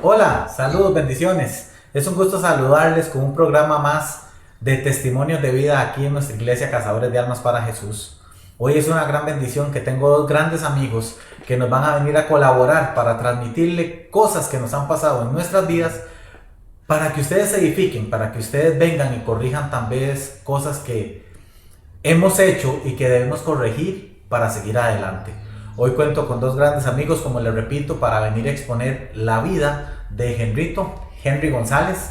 Hola, saludos, bendiciones. Es un gusto saludarles con un programa más de testimonios de vida aquí en nuestra iglesia Cazadores de Almas para Jesús. Hoy es una gran bendición que tengo dos grandes amigos que nos van a venir a colaborar para transmitirle cosas que nos han pasado en nuestras vidas para que ustedes se edifiquen, para que ustedes vengan y corrijan también cosas que hemos hecho y que debemos corregir para seguir adelante. Hoy cuento con dos grandes amigos, como les repito, para venir a exponer la vida de Henry González,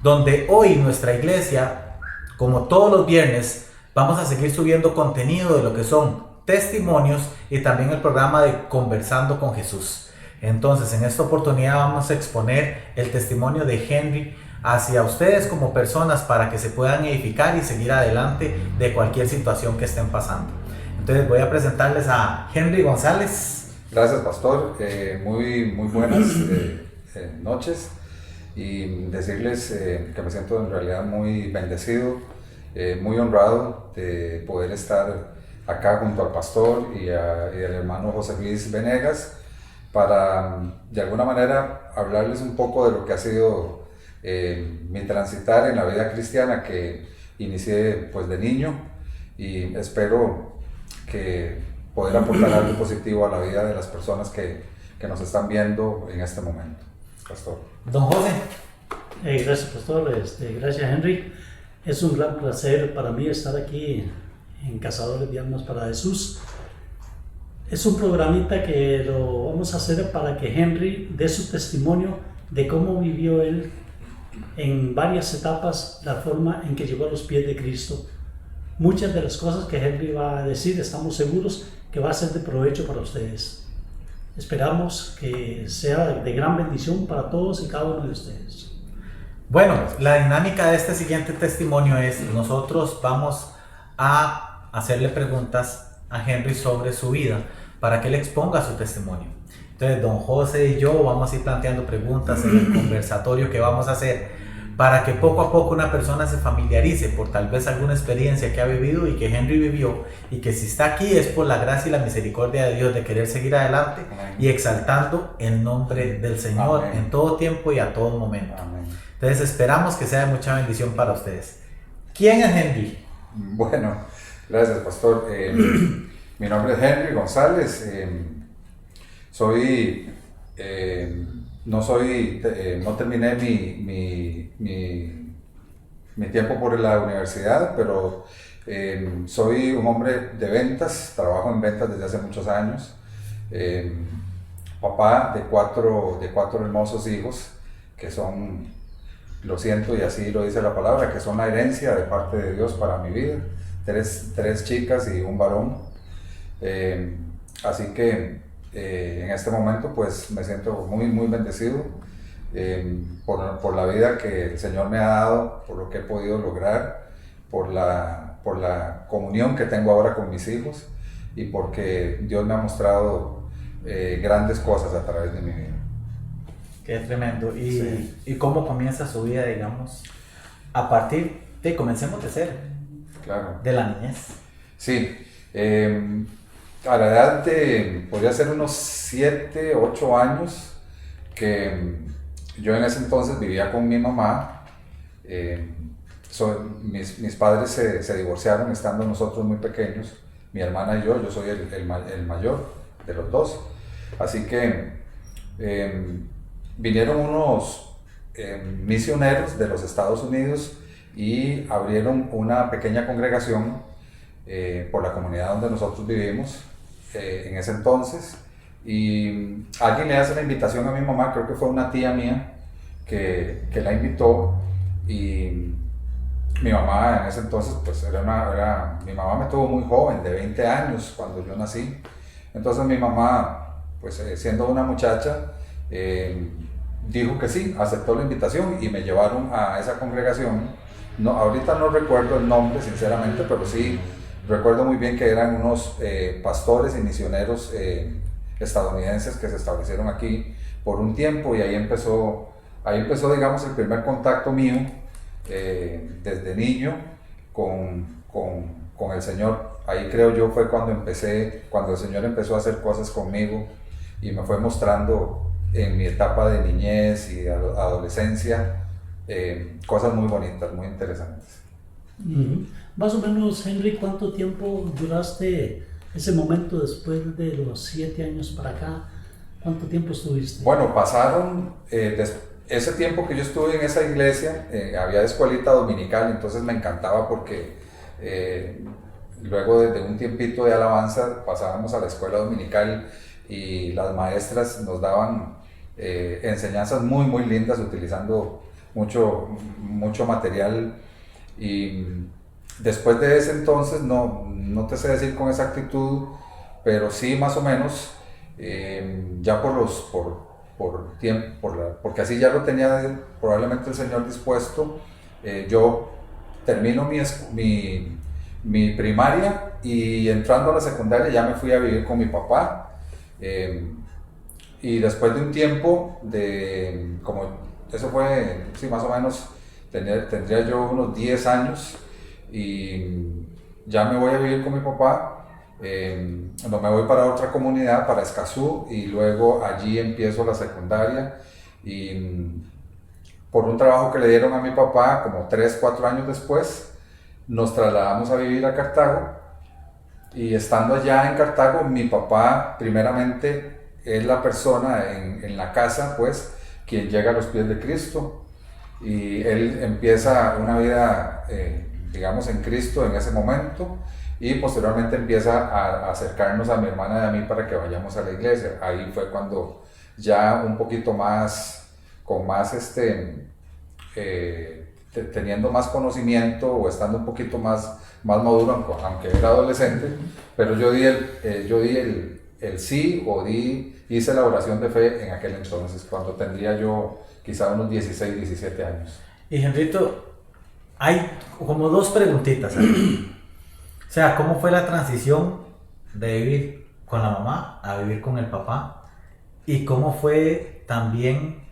donde hoy nuestra iglesia, como todos los viernes, vamos a seguir subiendo contenido de lo que son testimonios y también el programa de Conversando con Jesús. Entonces, en esta oportunidad vamos a exponer el testimonio de Henry hacia ustedes como personas para que se puedan edificar y seguir adelante de cualquier situación que estén pasando. Entonces voy a presentarles a Henry González. Gracias, pastor. Muy buenas noches, y decirles que me siento en realidad muy bendecido, muy honrado de poder estar acá junto al pastor y al hermano José Luis Venegas para de alguna manera hablarles un poco de lo que ha sido mi transitar en la vida cristiana que inicié pues de niño, y espero que poder aportar algo positivo a la vida de las personas que nos están viendo en este momento. Pastor. Don José. Gracias, pastor. Gracias, Henry. Es un gran placer para mí estar aquí en Cazadores de Almas para Jesús. Es un programita que lo vamos a hacer para que Henry dé su testimonio de cómo vivió él en varias etapas la forma en que llegó a los pies de Cristo. Muchas de las cosas que Henry va a decir, estamos seguros que va a ser de provecho para ustedes. Esperamos que sea de gran bendición para todos y cada uno de ustedes. Bueno, la dinámica de este siguiente testimonio es: nosotros vamos a hacerle preguntas a Henry sobre su vida para que él exponga su testimonio. Entonces, don José y yo vamos a ir planteando preguntas en el conversatorio que vamos a hacer para que poco a poco una persona se familiarice por tal vez alguna experiencia que ha vivido y que Henry vivió, y que si está aquí es por la gracia y la misericordia de Dios de querer seguir adelante. Amén. Y exaltando el nombre del Señor. Amén. En todo tiempo y a todo momento. Amén. Entonces esperamos que sea de mucha bendición para ustedes. ¿Quién es Henry? Bueno, gracias, pastor. Mi nombre es Henry González. No terminé mi tiempo por la universidad, pero soy un hombre de ventas, trabajo en ventas desde hace muchos años, papá de cuatro hermosos hijos que son, lo siento y así lo dice la palabra, que son la herencia de parte de Dios para mi vida, tres chicas y un varón, así que en este momento pues me siento muy bendecido por la vida que el Señor me ha dado, por lo que he podido lograr, por la comunión que tengo ahora con mis hijos, y porque Dios me ha mostrado grandes cosas a través de mi vida. Qué tremendo. Sí. ¿Y cómo comienza su vida, digamos, a partir de, comencemos de ser, Claro, de la niñez? Sí. A la edad de, podría ser unos 7, 8 años, que yo en ese entonces vivía con mi mamá. Mis padres se divorciaron estando nosotros muy pequeños, mi hermana y yo soy el mayor de los dos. Así que vinieron unos misioneros de los Estados Unidos y abrieron una pequeña congregación por la comunidad donde nosotros vivimos en ese entonces, y alguien le hace la invitación a mi mamá, creo que fue una tía mía que la invitó, y mi mamá en ese entonces pues mi mamá me tuvo muy joven, de 20 años cuando yo nací. Entonces mi mamá, pues siendo una muchacha, dijo que sí, aceptó la invitación y me llevaron a esa congregación. Ahorita no recuerdo el nombre sinceramente, pero sí recuerdo muy bien que eran unos pastores y misioneros estadounidenses que se establecieron aquí por un tiempo, y ahí empezó digamos el primer contacto mío desde niño con el Señor. Ahí creo yo fue cuando el Señor empezó a hacer cosas conmigo y me fue mostrando en mi etapa de niñez y de adolescencia, cosas muy bonitas, muy interesantes. Más o menos, Henry, ¿cuánto tiempo duraste ese momento después de los 7 años para acá? ¿Cuánto tiempo estuviste? Bueno, pasaron, ese tiempo que yo estuve en esa iglesia, había escuelita dominical, entonces me encantaba porque luego de un tiempito de alabanza pasábamos a la escuela dominical y las maestras nos daban enseñanzas muy, muy lindas utilizando mucho material. Y después de ese entonces, no te sé decir con exactitud, pero sí más o menos, ya porque así ya lo tenía probablemente el Señor dispuesto, yo termino mi primaria y entrando a la secundaria ya me fui a vivir con mi papá. Y después de un tiempo, eso fue, sí, más o menos, tendría yo unos 10 años y ya me voy a vivir con mi papá. No, me voy para otra comunidad, para Escazú, y luego allí empiezo la secundaria y por un trabajo que le dieron a mi papá, como 3-4 años después, nos trasladamos a vivir a Cartago y estando allá en Cartago, mi papá primeramente es la persona en la casa, pues, quien llega a los pies de Cristo y él empieza una vida, digamos, en Cristo en ese momento. Y posteriormente empieza a acercarnos a mi hermana y a mí para que vayamos a la iglesia. Ahí fue cuando ya un poquito más, teniendo más conocimiento o estando un poquito más maduro, aunque era adolescente, pero yo di el sí hice la oración de fe en aquel entonces, cuando tendría yo quizá unos 16, 17 años. Y Henrito, hay como dos preguntitas ahí. O sea, ¿cómo fue la transición de vivir con la mamá a vivir con el papá? ¿Y cómo fue también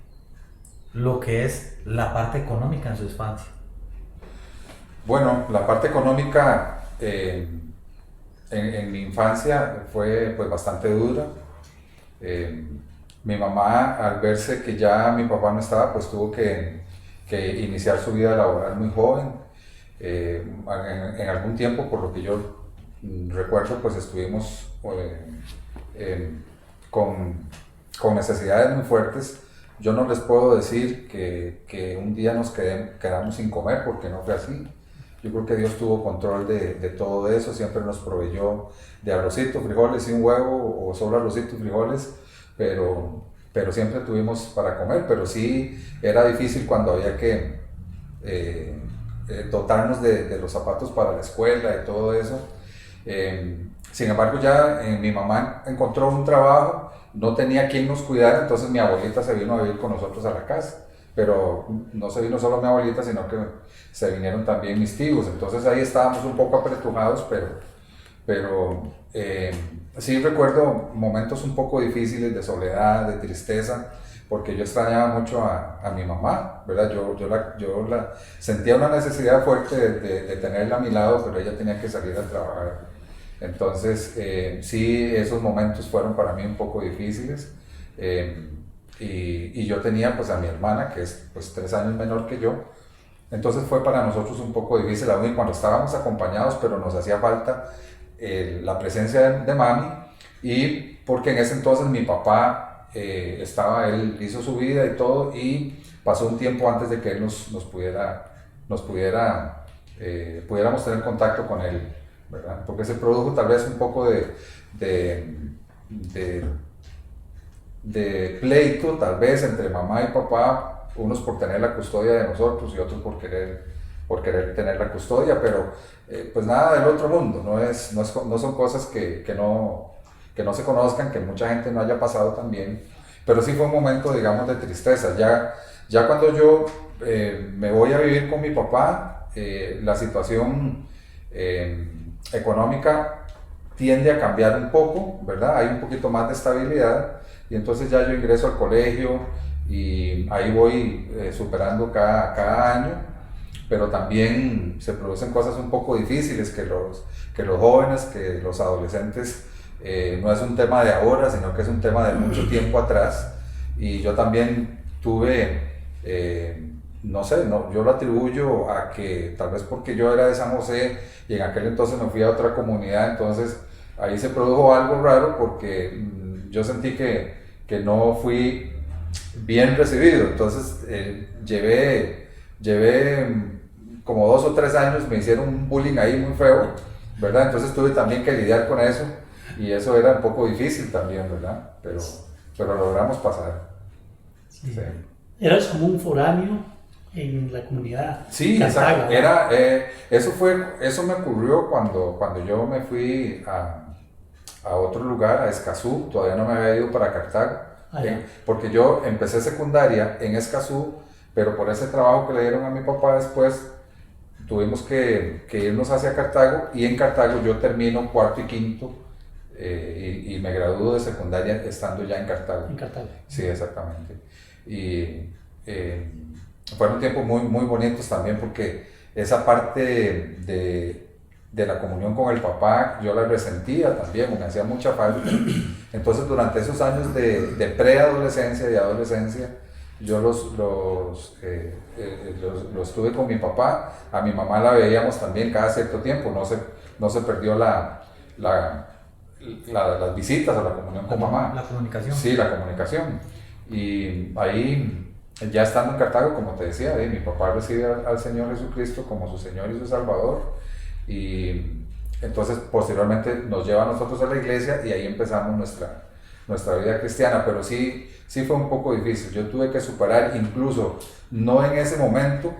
lo que es la parte económica en su infancia? Bueno, la parte económica en mi infancia fue pues bastante dura. Mi mamá, al verse que ya mi papá no estaba, pues tuvo que iniciar su vida laboral muy joven. En algún tiempo, por lo que yo recuerdo, pues estuvimos con necesidades muy fuertes. Yo no les puedo decir que un día nos quedamos sin comer, porque no fue así. Yo creo que Dios tuvo control de todo eso, siempre nos proveyó de arrocito, frijoles y un huevo, o solo arrocito y frijoles, pero siempre tuvimos para comer. Pero sí era difícil cuando había que dotarnos de los zapatos para la escuela y todo eso. Sin embargo, ya mi mamá encontró un trabajo, no tenía quien nos cuidara, entonces mi abuelita se vino a vivir con nosotros a la casa. Pero no se vino solo mi abuelita, sino que se vinieron también mis tíos. Entonces ahí estábamos un poco apretujados, pero sí recuerdo momentos un poco difíciles de soledad, de tristeza, porque yo extrañaba mucho a mi mamá, ¿verdad? Yo sentía una necesidad fuerte de tenerla a mi lado, pero ella tenía que salir a trabajar. Entonces, sí, esos momentos fueron para mí un poco difíciles. Y yo tenía pues a mi hermana, que es pues 3 años menor que yo. Entonces fue para nosotros un poco difícil, aún cuando estábamos acompañados, pero nos hacía falta la presencia de mami, y porque en ese entonces mi papá él hizo su vida y todo, y pasó un tiempo antes de que él pudiéramos tener contacto con él, ¿verdad? Porque se produjo tal vez un poco de pleito, tal vez entre mamá y papá, unos por tener la custodia de nosotros y otros por querer tener la custodia, pero pues nada del otro mundo, no son cosas que no se conozcan, que mucha gente no haya pasado también, pero sí fue un momento, digamos, de tristeza. Ya cuando yo me voy a vivir con mi papá, la situación económica tiende a cambiar un poco, ¿verdad? Hay un poquito más de estabilidad, y entonces ya yo ingreso al colegio y ahí voy superando cada año, pero también se producen cosas un poco difíciles que los jóvenes, que los adolescentes, no es un tema de ahora, sino que es un tema de mucho tiempo atrás. y yo también tuve, no sé, no, yo lo atribuyo a que tal vez porque yo era de San José y en aquel entonces me fui a otra comunidad, entonces ahí se produjo algo raro porque yo sentí que no fui bien recibido, entonces llevé como 2 o 3 años, me hicieron un bullying ahí muy feo, ¿verdad? Entonces tuve también que lidiar con eso y eso era un poco difícil también, ¿verdad? Pero logramos pasar. Sí. Sí. Eras como un foráneo en la comunidad. Sí, Cartago, exacto. Eso me ocurrió cuando yo me fui a otro lugar, a Escazú, todavía no me había ido para Cartago, porque yo empecé secundaria en Escazú, pero por ese trabajo que le dieron a mi papá después, tuvimos que irnos hacia Cartago, y en Cartago yo termino cuarto y quinto, y me gradúo de secundaria estando ya en Cartago. En Cartago. Sí, exactamente. Y fueron tiempos muy, muy bonitos también, porque esa parte de la comunión con el papá yo la resentía también, me hacía mucha falta. Entonces durante esos años de preadolescencia y adolescencia yo los tuve con mi papá. A mi mamá la veíamos también cada cierto tiempo, no se perdió las visitas a la comunión con mamá. La comunicación. Sí, la comunicación. Y ahí, ya estando en Cartago, como te decía, mi papá recibe al Señor Jesucristo como su Señor y su Salvador, y entonces posteriormente nos lleva a nosotros a la iglesia y ahí empezamos nuestra vida cristiana, pero sí fue un poco difícil. Yo tuve que superar, incluso no en ese momento,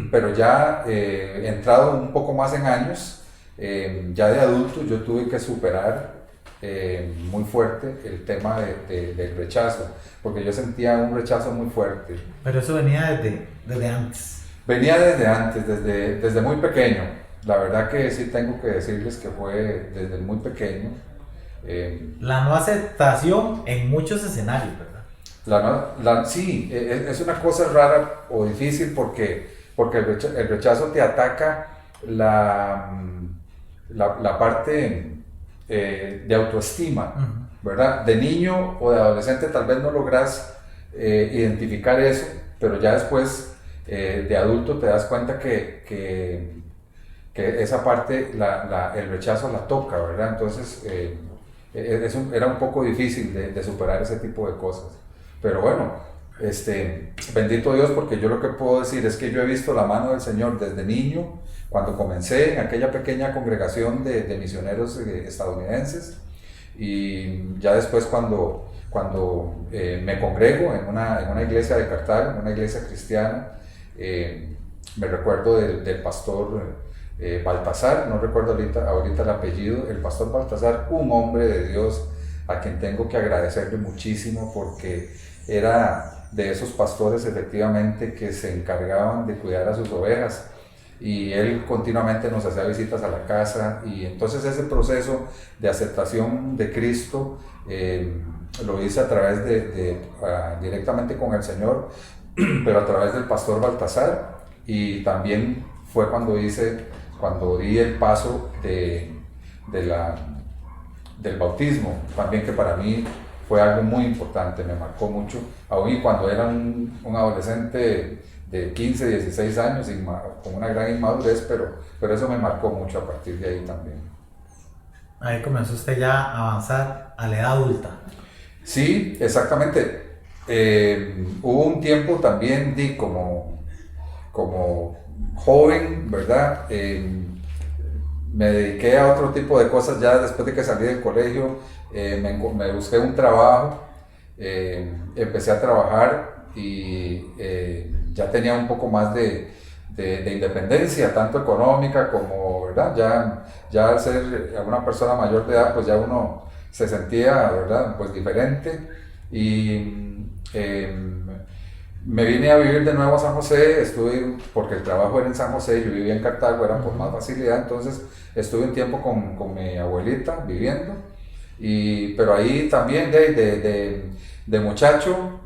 pero ya entrado un poco más en años, ya de adulto, yo tuve que superar muy fuerte el tema del rechazo, porque yo sentía un rechazo muy fuerte. Pero eso venía desde antes. Venía desde antes, desde muy pequeño. La verdad que sí tengo que decirles que fue desde muy pequeño. La no aceptación en muchos escenarios, ¿verdad? Sí, es una cosa rara o difícil porque el rechazo te ataca la parte de autoestima, ¿verdad? De niño o de adolescente tal vez no logras identificar eso, pero ya después de adulto te das cuenta que esa parte, el rechazo la toca, ¿verdad? Entonces era un poco difícil de superar ese tipo de cosas. Pero bueno, bendito Dios, porque yo lo que puedo decir es que yo he visto la mano del Señor desde niño, cuando comencé en aquella pequeña congregación de misioneros estadounidenses, y ya después cuando me congrego en una iglesia de Cartago, en una iglesia cristiana, me recuerdo del pastor Baltasar, no recuerdo ahorita el apellido, el pastor Baltasar, un hombre de Dios a quien tengo que agradecerle muchísimo, porque era de esos pastores efectivamente que se encargaban de cuidar a sus ovejas, y él continuamente nos hacía visitas a la casa, y entonces ese proceso de aceptación de Cristo lo hice a través directamente con el Señor, pero a través del pastor Baltasar, y también fue cuando di el paso del bautismo, también, que para mí fue algo muy importante, me marcó mucho, aún y cuando era un adolescente de 15, 16 años, con una gran inmadurez, pero eso me marcó mucho a partir de ahí también. Ahí comenzó usted ya a avanzar a la edad adulta. Sí, exactamente. Hubo un tiempo también como joven, ¿verdad? Me dediqué a otro tipo de cosas ya después de que salí del colegio. Me busqué un trabajo, empecé a trabajar y ya tenía un poco más de independencia, tanto económica como, ¿verdad? Ya al ser una persona mayor de edad, pues ya uno se sentía, ¿verdad? Pues diferente, y me vine a vivir de nuevo a San José, porque el trabajo era en San José, yo vivía en Cartago, era por más facilidad, entonces estuve un tiempo con mi abuelita viviendo, pero ahí también de muchacho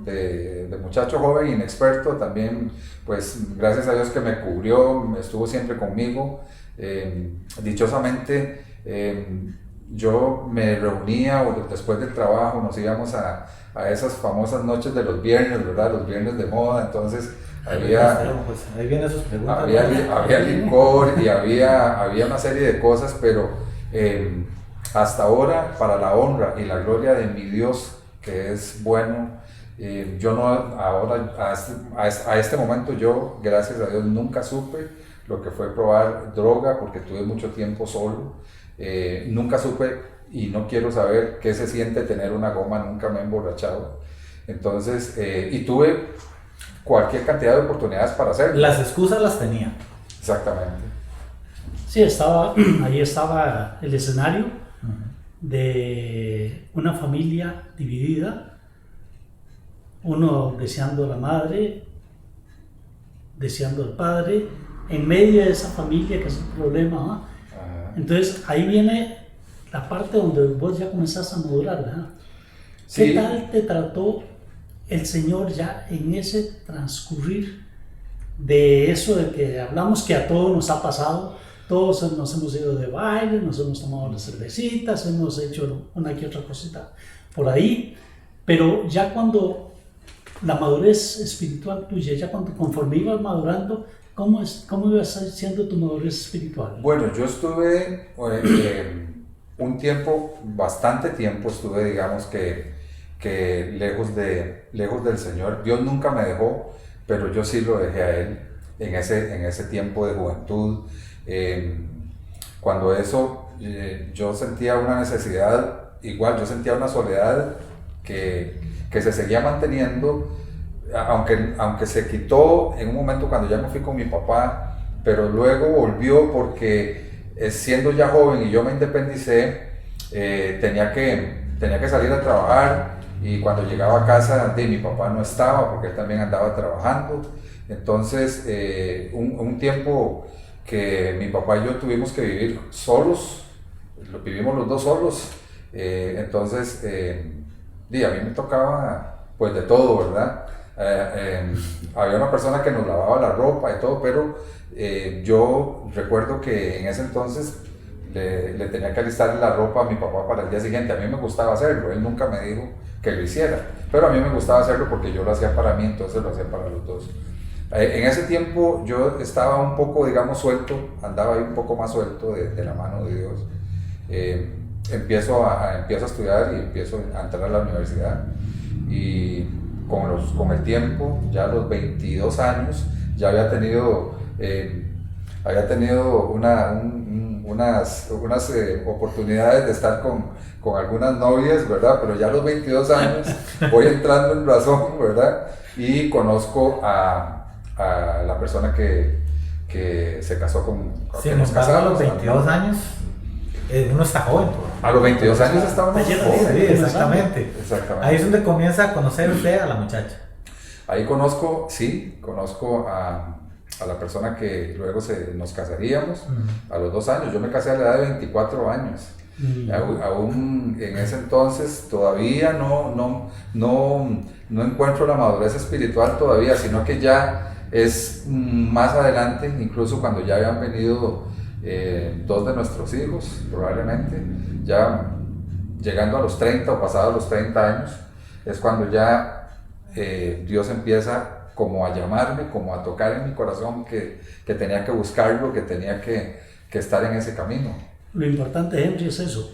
joven, inexperto, también, pues gracias a Dios que me cubrió, estuvo siempre conmigo, dichosamente. yo me reunía o después del trabajo nos íbamos a esas famosas noches de los viernes, ¿verdad? Los viernes de moda, entonces había, Pues, ahí vienen sus preguntas. había licor y había una serie de cosas, pero hasta ahora, para la honra y la gloria de mi Dios, que es bueno, yo no, ahora, a este momento yo, gracias a Dios, nunca supe lo que fue probar droga, porque tuve mucho tiempo solo, nunca supe y no quiero saber qué se siente tener una goma, nunca me he emborrachado, entonces, y tuve cualquier cantidad de oportunidades para hacerlo. Las excusas las tenía. Exactamente. Sí, ahí estaba el escenario de una familia dividida, uno deseando a la madre, deseando al padre, en medio de esa familia que es un problema, ¿no? Entonces ahí viene la parte donde vos ya comenzás a madurar, ¿verdad? Sí. ¿Qué tal te trató el Señor ya en ese transcurrir de eso de que hablamos que a todos nos ha pasado? Todos nos hemos ido de baile, nos hemos tomado las cervecitas, hemos hecho una que otra cosita por ahí, pero ya cuando la madurez espiritual tuya, ya cuando conforme ibas madurando, ¿cómo iba siendo tu madurez espiritual? Bueno, yo estuve un tiempo, bastante tiempo estuve, digamos que lejos del Señor. Dios nunca me dejó, pero yo sí lo dejé a Él en ese tiempo de juventud. Cuando eso, yo sentía una necesidad, igual yo sentía una soledad que se seguía manteniendo, aunque se quitó en un momento cuando ya me fui con mi papá, pero luego volvió porque siendo ya joven y yo me independicé, tenía que salir a trabajar, y cuando llegaba a casa mi papá no estaba porque él también andaba trabajando. Entonces un tiempo que mi papá y yo tuvimos que vivir solos, lo vivimos los dos solos, entonces a mí me tocaba pues de todo, ¿verdad? Había una persona que nos lavaba la ropa y todo, pero yo recuerdo que en ese entonces le tenía que alistar la ropa a mi papá para el día siguiente. A mí me gustaba hacerlo, él nunca me dijo que lo hiciera, pero a mí me gustaba hacerlo porque yo lo hacía para mí, entonces lo hacía para los dos. En ese tiempo yo estaba un poco, digamos, suelto, andaba ahí un poco más suelto de la mano de Dios. Empiezo a estudiar y empiezo a entrar a la universidad, y con el tiempo, ya a los 22 años, ya había tenido unas oportunidades de estar con algunas novias, ¿verdad? Pero ya a los 22 años voy entrando en razón, ¿verdad? Y conozco a la persona que se casó con... Sí, nos casamos a los 22 años, uno está joven. A los 22 años estaba muy joven. Sí, exactamente. Ahí es donde comienza a conocer usted a la muchacha. Ahí conozco a la persona que luego nos casaríamos a los 2 años. Yo me casé a la edad de 24 años. Aún en ese entonces todavía no encuentro la madurez espiritual todavía, sino que ya es más adelante, incluso cuando ya habían venido 2 de nuestros hijos, probablemente, ya llegando a los 30 o pasados los 30 años, es cuando ya Dios empieza como a llamarme, como a tocar en mi corazón que tenía que buscarlo, que tenía que estar en ese camino. Lo importante, Henry, es eso,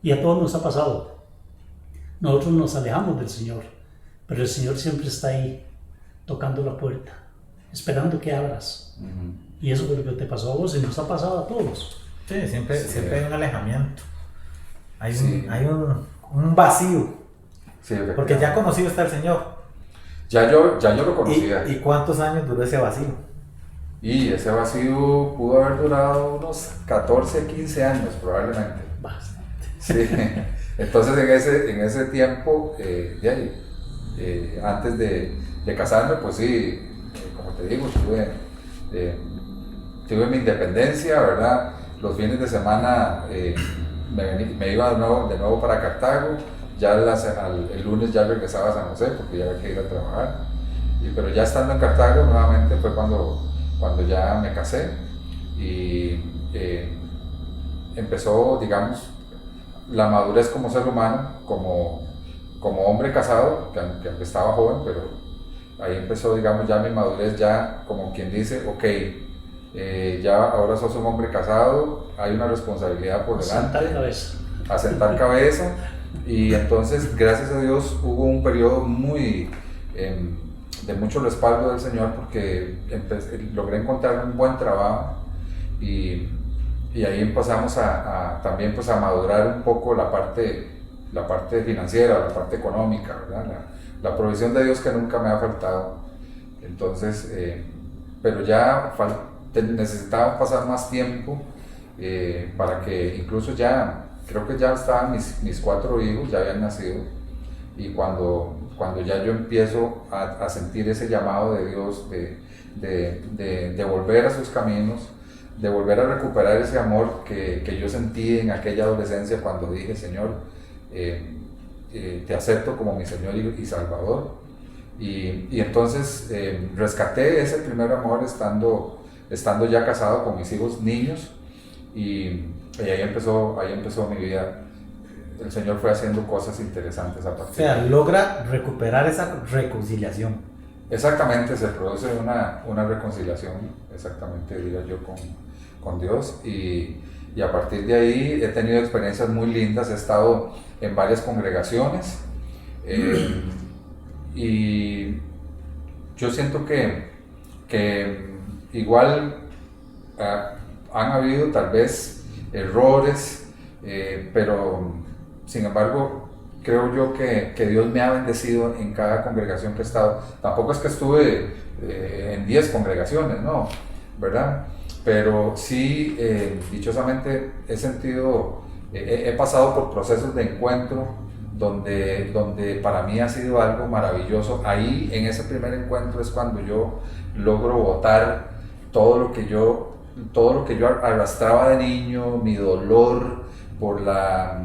y a todos nos ha pasado. Nosotros nos alejamos del Señor, pero el Señor siempre está ahí, tocando la puerta, esperando que abras. Y eso es lo que te pasó a vos y nos ha pasado a todos. Sí, siempre hay un alejamiento, hay un vacío, porque ya conocido está el Señor. Ya yo lo conocía. ¿Y cuántos años duró ese vacío? Y ese vacío pudo haber durado unos 14, 15 años probablemente. Bastante. Sí. Entonces en ese tiempo, antes de casarme, pues sí, como te digo, tuve mi independencia, ¿verdad? Los fines de semana me iba de nuevo para Cartago. Ya el lunes ya regresaba a San José porque ya había que ir a trabajar. Pero ya estando en Cartago nuevamente fue cuando ya me casé, y empezó, digamos, la madurez como ser humano, como hombre casado, que aunque estaba joven, pero ahí empezó, digamos, ya mi madurez, ya como quien dice, ok, ya ahora sos un hombre casado, hay una responsabilidad por delante. Sentar cabeza. A sentar cabeza. Y entonces, gracias a Dios, hubo un periodo de mucho respaldo del Señor, porque logré encontrar un buen trabajo y ahí empezamos también pues a madurar un poco la parte financiera, la parte económica, ¿verdad? La provisión de Dios que nunca me ha faltado. Entonces, pero ya necesitábamos pasar más tiempo para que incluso ya, creo que ya estaban mis 4 hijos, ya habían nacido, y cuando ya yo empiezo a sentir ese llamado de Dios de volver a sus caminos, de volver a recuperar ese amor que yo sentí en aquella adolescencia cuando dije, Señor, te acepto como mi Señor y Salvador. Y entonces rescaté ese primer amor estando ya casado con mis hijos niños, y ahí empezó mi vida. El Señor fue haciendo cosas interesantes a partir O sea, logra recuperar esa reconciliación. Exactamente, se produce una reconciliación, exactamente, diría yo, con Dios, y a partir de ahí he tenido experiencias muy lindas, he estado en varias congregaciones, y yo siento que igual han habido tal vez errores, pero sin embargo creo yo que Dios me ha bendecido en cada congregación que he estado. Tampoco es que estuve en 10 congregaciones, no, ¿verdad? Pero sí, dichosamente he pasado por procesos de encuentro donde para mí ha sido algo maravilloso. Ahí, en ese primer encuentro, es cuando yo logro botar todo lo que yo arrastraba de niño, mi dolor por la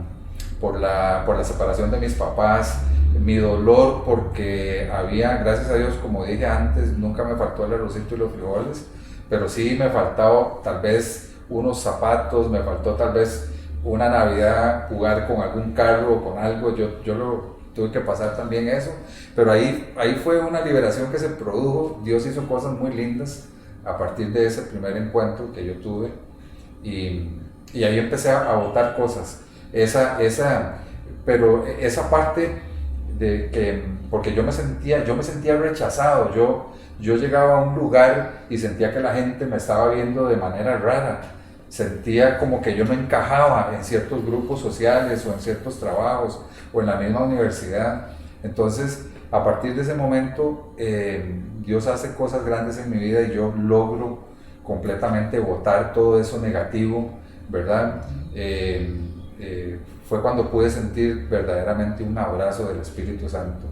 separación de mis papás, mi dolor porque había, gracias a Dios, como dije antes, nunca me faltó el arrocito y los frijoles, pero sí me faltaba tal vez unos zapatos, me faltó tal vez una Navidad jugar con algún carro o con algo, yo lo tuve que pasar también eso, pero ahí fue una liberación que se produjo. Dios hizo cosas muy lindas a partir de ese primer encuentro que yo tuve, y ahí empecé a botar cosas. Pero esa parte de que, porque yo me sentía rechazado, yo llegaba a un lugar y sentía que la gente me estaba viendo de manera rara, sentía como que yo no encajaba en ciertos grupos sociales o en ciertos trabajos o en la misma universidad. Entonces, a partir de ese momento, Dios hace cosas grandes en mi vida y yo logro completamente botar todo eso negativo, ¿verdad? Fue cuando pude sentir verdaderamente un abrazo del Espíritu Santo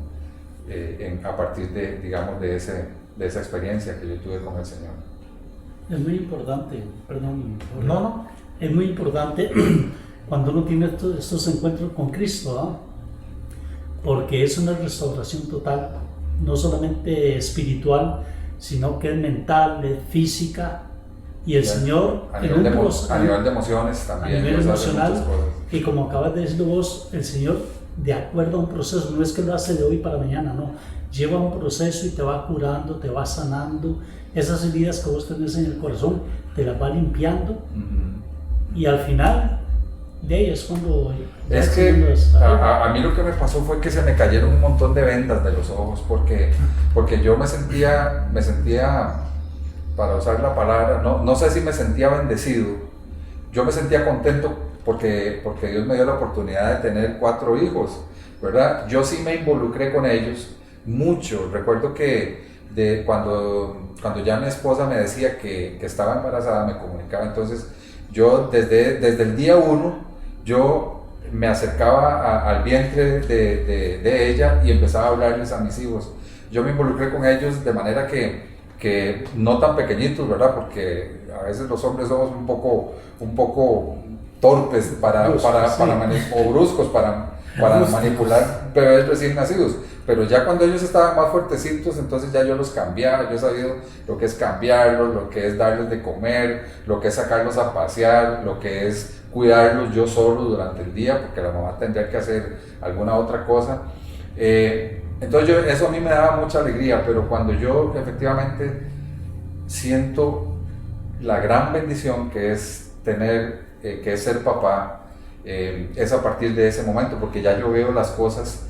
a partir de esa experiencia que yo tuve con el Señor. Es muy importante, perdón. No. Es muy importante cuando uno tiene estos encuentros con Cristo, ¿no? Porque es una restauración total, no solamente espiritual, sino que es mental, es física. Y el Señor, a nivel de emociones también, a nivel emocional, y como acabas de decirlo vos, el Señor, de acuerdo a un proceso, no es que lo hace de hoy para mañana, no, lleva un proceso y te va curando, te va sanando, esas heridas que vos tenés en el corazón, te las va limpiando, y al final, de ahí es cuando... Es que a mí lo que me pasó fue que se me cayeron un montón de vendas de los ojos, porque yo me sentía, para usar la palabra, no sé si me sentía bendecido, yo me sentía contento porque Dios me dio la oportunidad de tener 4 hijos, ¿verdad? Yo sí me involucré con ellos mucho. Recuerdo que cuando ya mi esposa me decía que estaba embarazada, me comunicaba, entonces yo desde el día 1, yo me acercaba al vientre de ella y empezaba a hablarles a mis hijos. Yo me involucré con ellos de manera que no tan pequeñitos, ¿verdad? Porque a veces los hombres somos un poco torpes o bruscos para manipular bebés recién nacidos. Pero ya cuando ellos estaban más fuertecitos, entonces ya yo los cambiaba, yo he sabido lo que es cambiarlos, lo que es darles de comer, lo que es sacarlos a pasear, lo que es cuidarlos yo solo durante el día, porque la mamá tendría que hacer alguna otra cosa. Entonces eso a mí me daba mucha alegría, pero cuando yo efectivamente siento la gran bendición que es tener, que es ser papá, es a partir de ese momento, porque ya yo veo las cosas,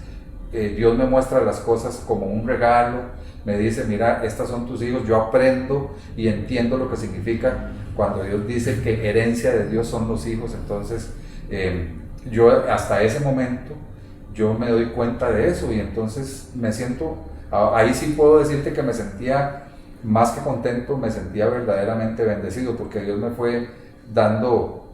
Dios me muestra las cosas como un regalo, me dice, mira, estos son tus hijos, yo aprendo y entiendo lo que significa cuando Dios dice que herencia de Dios son los hijos. Entonces yo hasta ese momento yo me doy cuenta de eso, y entonces me siento, ahí sí puedo decirte que me sentía más que contento, me sentía verdaderamente bendecido, porque Dios me fue dando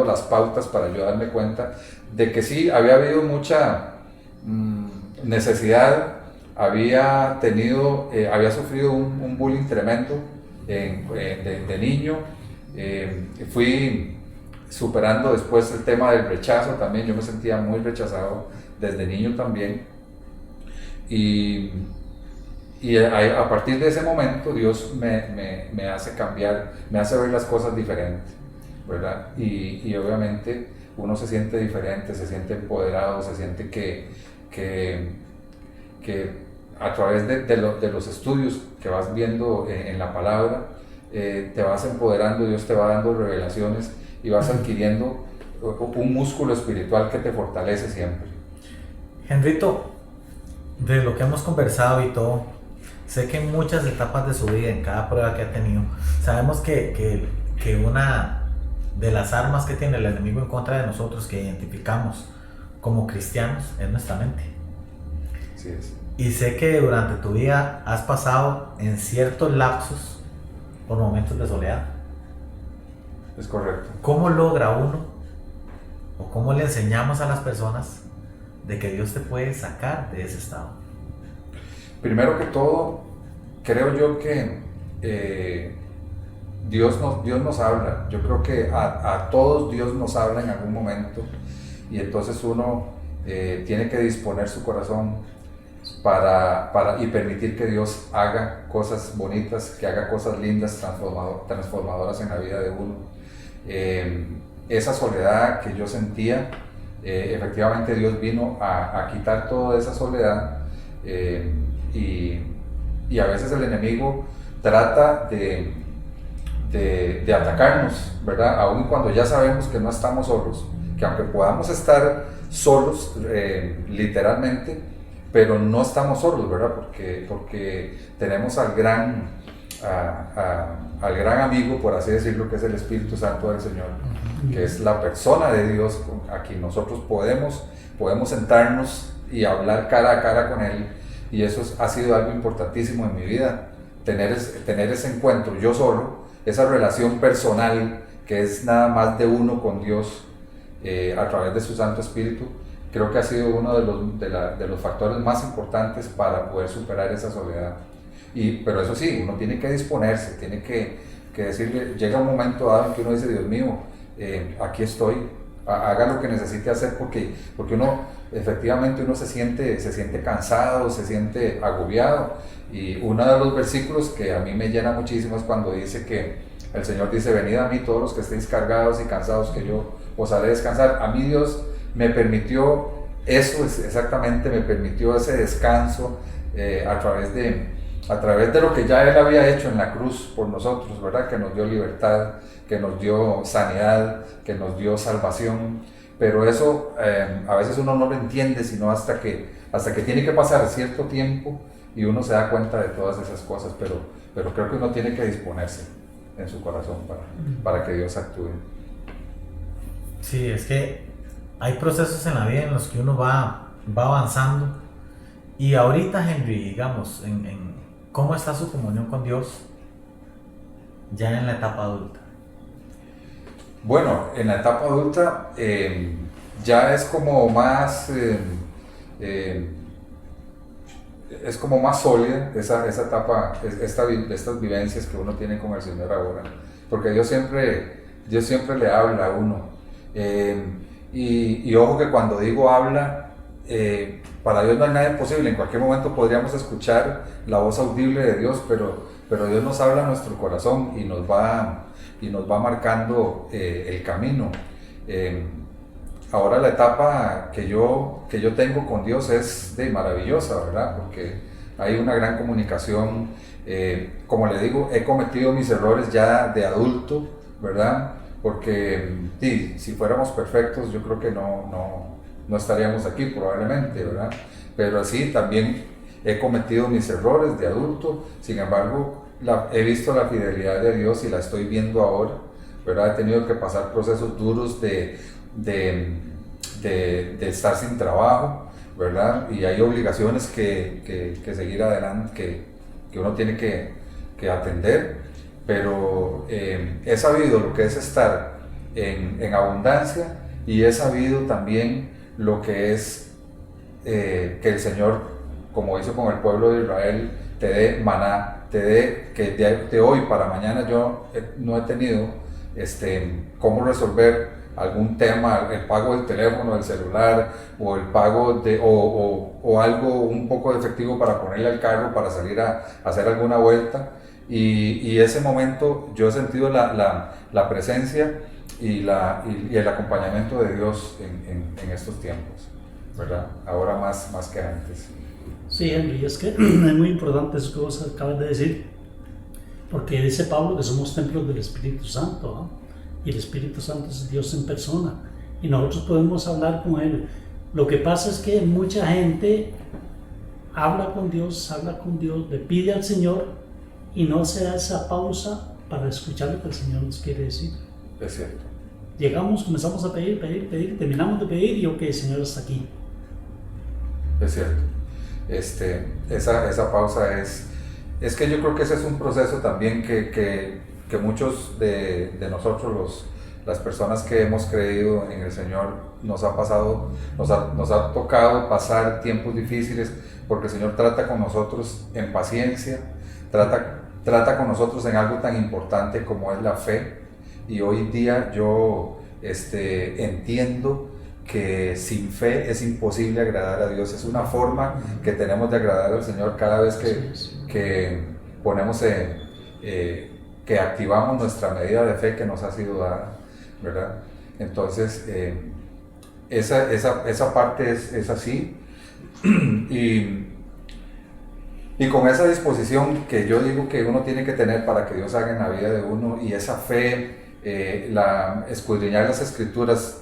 las pautas para yo darme cuenta de que sí, había habido mucha necesidad, había sufrido un bullying tremendo de niño, fui superando después el tema del rechazo también. Yo me sentía muy rechazado desde niño también, y a partir de ese momento Dios me hace cambiar, me hace ver las cosas diferentes, ¿verdad? Y obviamente uno se siente diferente, se siente empoderado, se siente que a través de los estudios que vas viendo en la palabra, te vas empoderando, Dios te va dando revelaciones y vas adquiriendo un músculo espiritual que te fortalece siempre. Henrito, de lo que hemos conversado y todo, sé que en muchas etapas de su vida, en cada prueba que ha tenido, sabemos que una de las armas que tiene el enemigo en contra de nosotros, que identificamos como cristianos, es nuestra mente. Así es. Y sé que durante tu vida has pasado en ciertos lapsos por momentos de soledad. Es correcto. ¿Cómo logra uno, o cómo le enseñamos a las personas de que Dios te puede sacar de ese estado? Primero que todo, creo yo que Dios nos habla. Yo creo que a todos Dios nos habla en algún momento, y entonces uno tiene que disponer su corazón y permitir que Dios haga cosas bonitas, que haga cosas lindas, transformadoras en la vida de uno. Esa soledad que yo sentía, efectivamente Dios vino a quitar toda esa soledad, y a veces el enemigo trata de atacarnos, ¿verdad? Aun cuando ya sabemos que no estamos solos, que aunque podamos estar solos literalmente, pero no estamos solos, ¿verdad? Porque tenemos al gran amigo, por así decirlo, que es el Espíritu Santo del Señor, que es la persona de Dios a quien nosotros podemos sentarnos y hablar cara a cara con Él. Y eso ha sido algo importantísimo en mi vida, tener ese encuentro yo solo, esa relación personal que es nada más de uno con Dios a través de su Santo Espíritu. Creo que ha sido uno de los factores más importantes para poder superar esa soledad. Pero eso sí, uno tiene que disponerse, tiene que decirle, llega un momento dado en que uno dice, Dios mío, aquí estoy, haga lo que necesite hacer, porque uno efectivamente se siente cansado, se siente agobiado. Y uno de los versículos que a mí me llena muchísimo es cuando dice que el Señor dice, venid a mí todos los que estéis cargados y cansados, que yo os haré descansar. A mí Dios me permitió eso, exactamente, me permitió ese descanso a través de lo que ya Él había hecho en la cruz por nosotros, ¿verdad? Que nos dio libertad, que nos dio sanidad, que nos dio salvación. Pero eso a veces uno no lo entiende, sino hasta que tiene que pasar cierto tiempo y uno se da cuenta de todas esas cosas. Pero creo que uno tiene que disponerse en su corazón para que Dios actúe. Sí, es que hay procesos en la vida en los que uno va avanzando. Y ahorita, Henry, digamos, ¿cómo está su comunión con Dios ya en la etapa adulta? Bueno, en la etapa adulta ya es como más sólida esa etapa, estas vivencias que uno tiene con el Señor ahora, porque Dios siempre le habla a uno. Y ojo que cuando digo habla, para Dios no hay nada imposible. En cualquier momento podríamos escuchar la voz audible de Dios, pero Dios nos habla a nuestro corazón y nos va marcando el camino. Ahora la etapa que yo tengo con Dios es maravillosa, ¿verdad? Porque hay una gran comunicación. Como le digo, he cometido mis errores ya de adulto, ¿verdad? Porque si fuéramos perfectos, yo creo que no estaríamos aquí probablemente, ¿verdad? Pero así también he cometido mis errores de adulto. Sin embargo, he visto la fidelidad de Dios y la estoy viendo ahora, ¿verdad? He tenido que pasar procesos duros de estar sin trabajo, ¿verdad? Y hay obligaciones que seguir adelante, que uno tiene que atender, pero he sabido lo que es estar en abundancia, y he sabido también lo que es que el Señor, como hizo con el pueblo de Israel, te dé maná, te dé que de hoy para mañana. Yo no he tenido cómo resolver algún tema, el pago del teléfono, del celular, o el pago o algo un poco de efectivo para ponerle al carro para salir a hacer alguna vuelta, y ese momento yo he sentido la presencia y el acompañamiento de Dios en estos tiempos, ¿verdad? Ahora más que antes. Sí, Henry, es que es muy importante eso que vos acabas de decir, porque dice Pablo que somos templos del Espíritu Santo, ¿no? Y el Espíritu Santo es Dios en persona, y nosotros podemos hablar con Él. Lo que pasa es que mucha gente habla con Dios, le pide al Señor, y no se da esa pausa para escuchar lo que el Señor nos quiere decir. Es cierto. Llegamos, comenzamos a pedir, terminamos de pedir y ok, Señor, hasta aquí. Es cierto. Esa pausa es que yo creo que ese es un proceso también que muchos de nosotros, las personas que hemos creído en el Señor, nos ha tocado pasar tiempos difíciles, porque el Señor trata con nosotros en paciencia, trata con nosotros en algo tan importante como es la fe. Y hoy día yo entiendo que sin fe es imposible agradar a Dios. Es una forma que tenemos de agradar al Señor cada vez que ponemos que activamos nuestra medida de fe que nos ha sido dada, ¿verdad? Entonces, esa parte es así, y con esa disposición que yo digo que uno tiene que tener para que Dios haga en la vida de uno, y esa fe, escudriñar las Escrituras,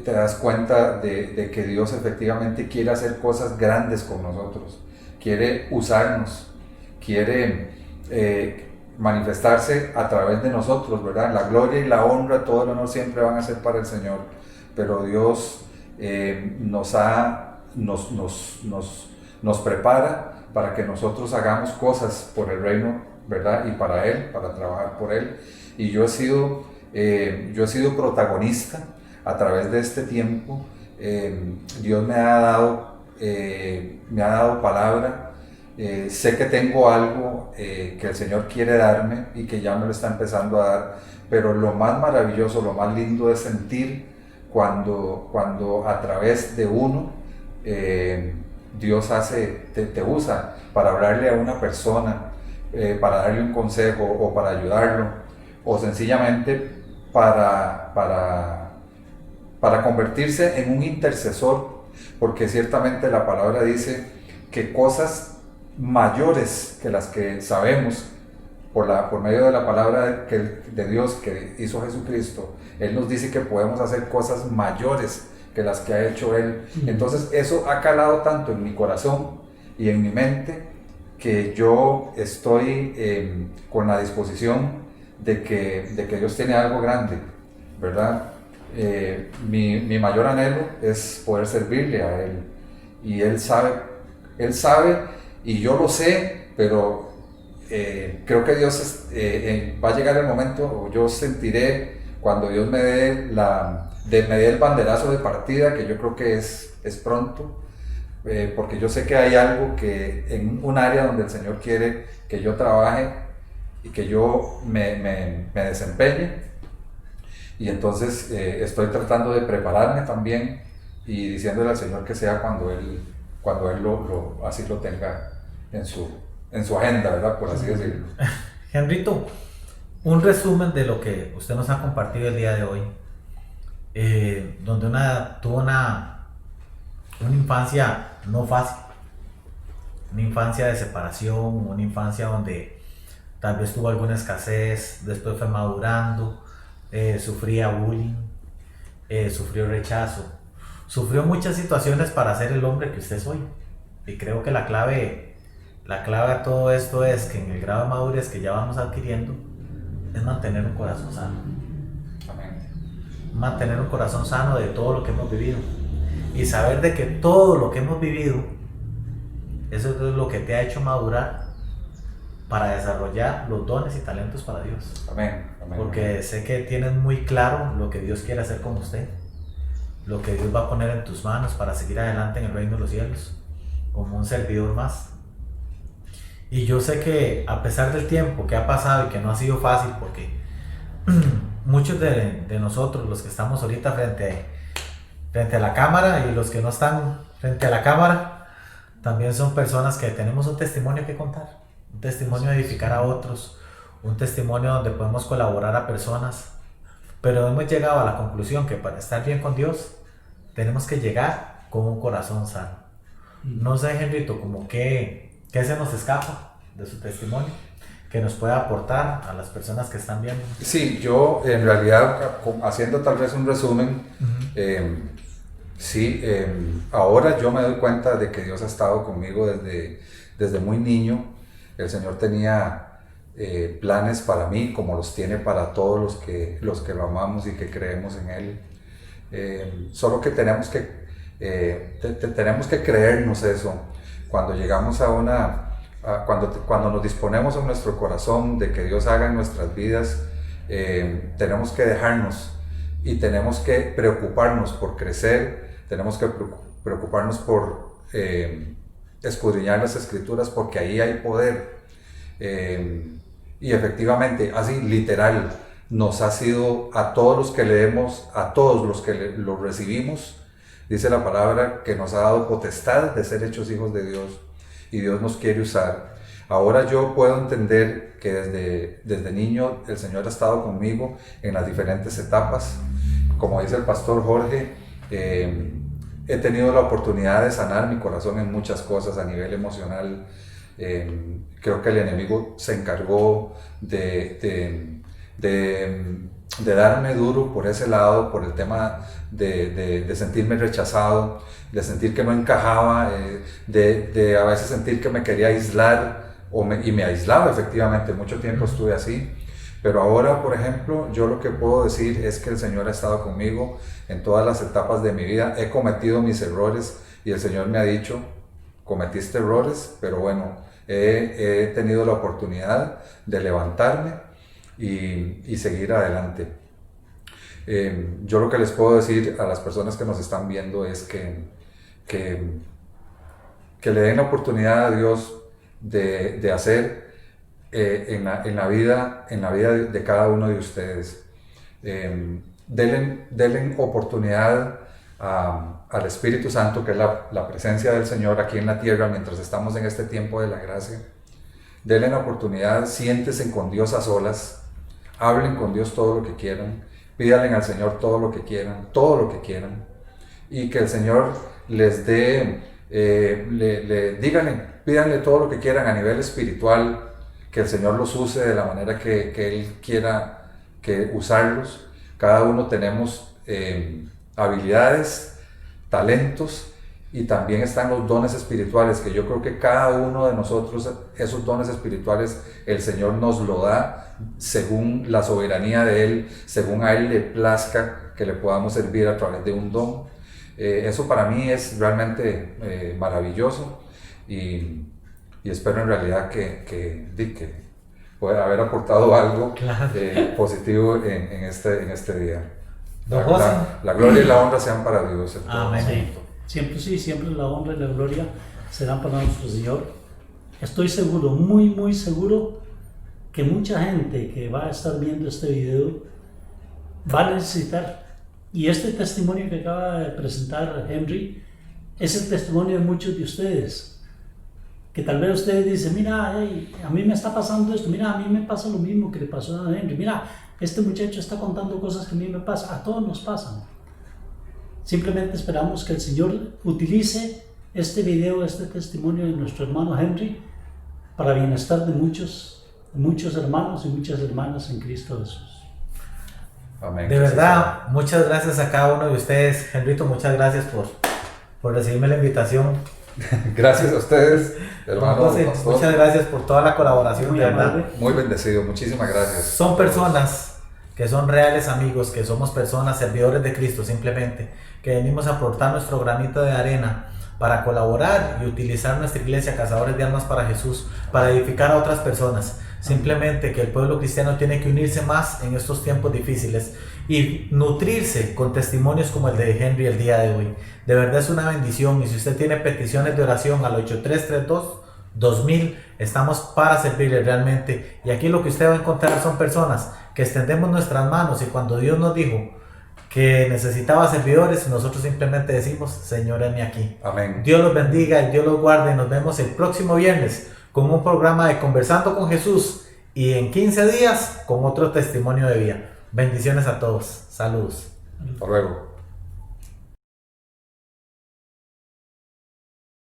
te das cuenta de que Dios efectivamente quiere hacer cosas grandes con nosotros, quiere usarnos, quiere manifestarse a través de nosotros, ¿verdad? La gloria y la honra, todo el honor siempre van a ser para el Señor, pero Dios nos prepara para que nosotros hagamos cosas por el reino, ¿verdad? Y para Él, para trabajar por Él. Y yo he sido protagonista a través de este tiempo. Dios me ha dado palabra. Sé que tengo algo que el Señor quiere darme y que ya me lo está empezando a dar, pero lo más maravilloso, lo más lindo es sentir cuando a través de uno Dios te usa para hablarle a una persona, para darle un consejo o para ayudarlo, o sencillamente para convertirse en un intercesor, porque ciertamente la palabra dice que cosas mayores que las que sabemos por medio de la palabra de Dios que hizo Jesucristo, Él nos dice que podemos hacer cosas mayores que las que ha hecho Él. Entonces eso ha calado tanto en mi corazón y en mi mente, que yo estoy con la disposición de que Dios tiene algo grande, ¿verdad? Mi mayor anhelo es poder servirle a Él, y Él sabe y yo lo sé, pero creo que Dios va a llegar el momento, o yo sentiré cuando Dios me dé el banderazo de partida, que yo creo que es pronto, porque yo sé que hay algo que en un área donde el Señor quiere que yo trabaje y que yo me desempeñe, y entonces estoy tratando de prepararme también y diciéndole al Señor que sea cuando Él así lo tenga en su agenda, ¿verdad? Por así decirlo. Henrito, un resumen de lo que usted nos ha compartido el día de hoy, donde tuvo una infancia no fácil, una infancia de separación, una infancia donde tal vez tuvo alguna escasez, después fue madurando, sufría bullying, sufrió rechazo, sufrió muchas situaciones para ser el hombre que usted es hoy. Y creo que la clave a todo esto es que en el grado de madurez que ya vamos adquiriendo es mantener un corazón sano. Amén. Mantener un corazón sano de todo lo que hemos vivido y saber de que todo lo que hemos vivido, eso es lo que te ha hecho madurar para desarrollar los dones y talentos para Dios. Amén. Amén. Porque sé que tienes muy claro lo que Dios quiere hacer con usted, lo que Dios va a poner en tus manos para seguir adelante en el reino de los cielos, como un servidor más. Y yo sé que a pesar del tiempo que ha pasado y que no ha sido fácil, porque muchos de nosotros, los que estamos ahorita frente a la cámara y los que no están frente a la cámara, también son personas que tenemos un testimonio que contar, un testimonio de edificar a otros, un testimonio donde podemos colaborar a personas, pero hemos llegado a la conclusión que para estar bien con Dios tenemos que llegar con un corazón sano. No sé, Henrito, como ¿qué se nos escapa de su testimonio que nos pueda aportar a las personas que están viendo? Sí, yo en realidad, haciendo tal vez un resumen, ahora yo me doy cuenta de que Dios ha estado conmigo desde muy niño. El Señor tenía planes para mí, como los tiene para todos los que lo amamos y que creemos en Él. Solo que tenemos que creernos eso. Cuando llegamos cuando nos disponemos en nuestro corazón de que Dios haga en nuestras vidas, tenemos que dejarnos y tenemos que preocuparnos por crecer, tenemos que preocuparnos por escudriñar las Escrituras, porque ahí hay poder. Y efectivamente, así literal, nos ha sido a todos los que leemos, a todos los que lo recibimos, dice la palabra que nos ha dado potestad de ser hechos hijos de Dios, y Dios nos quiere usar. Ahora yo puedo entender que desde niño el Señor ha estado conmigo en las diferentes etapas. Como dice el pastor Jorge, he tenido la oportunidad de sanar mi corazón en muchas cosas a nivel emocional. Creo que el enemigo se encargó de darme duro por ese lado, por el tema de sentirme rechazado, de sentir que no encajaba, de a veces sentir que me quería aislar, y me aislaba efectivamente, mucho tiempo estuve así. Pero ahora, por ejemplo, yo lo que puedo decir es que el Señor ha estado conmigo en todas las etapas de mi vida. He cometido mis errores y el Señor me ha dicho: cometiste errores, pero bueno, he tenido la oportunidad de levantarme y seguir adelante. Yo lo que les puedo decir a las personas que nos están viendo es que le den la oportunidad a Dios de hacer en la vida de cada uno de ustedes. Denle oportunidad al Espíritu Santo, que es la presencia del Señor aquí en la tierra mientras estamos en este tiempo de la gracia. Denle la oportunidad, siéntense con Dios a solas, hablen con Dios todo lo que quieran, pídanle al Señor todo lo que quieran, y que el Señor les dé, pídanle todo lo que quieran a nivel espiritual, que el Señor los use de la manera que Él quiera usarlos. Cada uno tenemos habilidades, talentos, y también están los dones espirituales, que yo creo que cada uno de nosotros, esos dones espirituales, el Señor nos lo da según la soberanía de Él, según a Él le plazca que le podamos servir a través de un don. Eso para mí es realmente maravilloso, y espero en realidad que pueda haber aportado algo positivo en este día. La gloria y la honra sean para Dios. Amén. Siempre la honra y la gloria serán para nuestro Señor. Estoy seguro, muy seguro, que mucha gente que va a estar viendo este video va a necesitar Y este testimonio que acaba de presentar Henry es el testimonio de muchos de ustedes, que tal vez ustedes dicen, mira, hey, a mí me está pasando esto, mira, a mí me pasa lo mismo que le pasó a Henry, mira, este muchacho está contando cosas que a mí me pasan, a todos nos pasan. Simplemente esperamos que el Señor utilice este video, este testimonio de nuestro hermano Henry para bienestar de muchos hermanos y muchas hermanas en Cristo Jesús. Amén. De verdad, muchas gracias a cada uno de ustedes. Henrito, muchas gracias por recibirme la invitación. Gracias a ustedes, hermano. José, muchas gracias por toda la colaboración, Muy de verdad. amable. Muy bendecido, muchísimas gracias. Son personas que son reales amigos, que somos personas servidores de Cristo simplemente, que venimos a aportar nuestro granito de arena para colaborar y utilizar nuestra iglesia Cazadores de Almas para Jesús, para edificar a otras personas. Simplemente que el pueblo cristiano tiene que unirse más en estos tiempos difíciles y nutrirse con testimonios como el de Henry el día de hoy. De verdad es una bendición, y si usted tiene peticiones de oración al 8332-2000, estamos para servirle realmente. Y aquí lo que usted va a encontrar son personas que extendemos nuestras manos, y cuando Dios nos dijo que necesitaba servidores, nosotros simplemente decimos, Señor, heme aquí. Amén. Dios los bendiga y Dios los guarde. Nos vemos el próximo viernes con un programa de Conversando con Jesús, y en 15 días con otro testimonio de vida. Bendiciones a todos. Saludos. Hasta luego.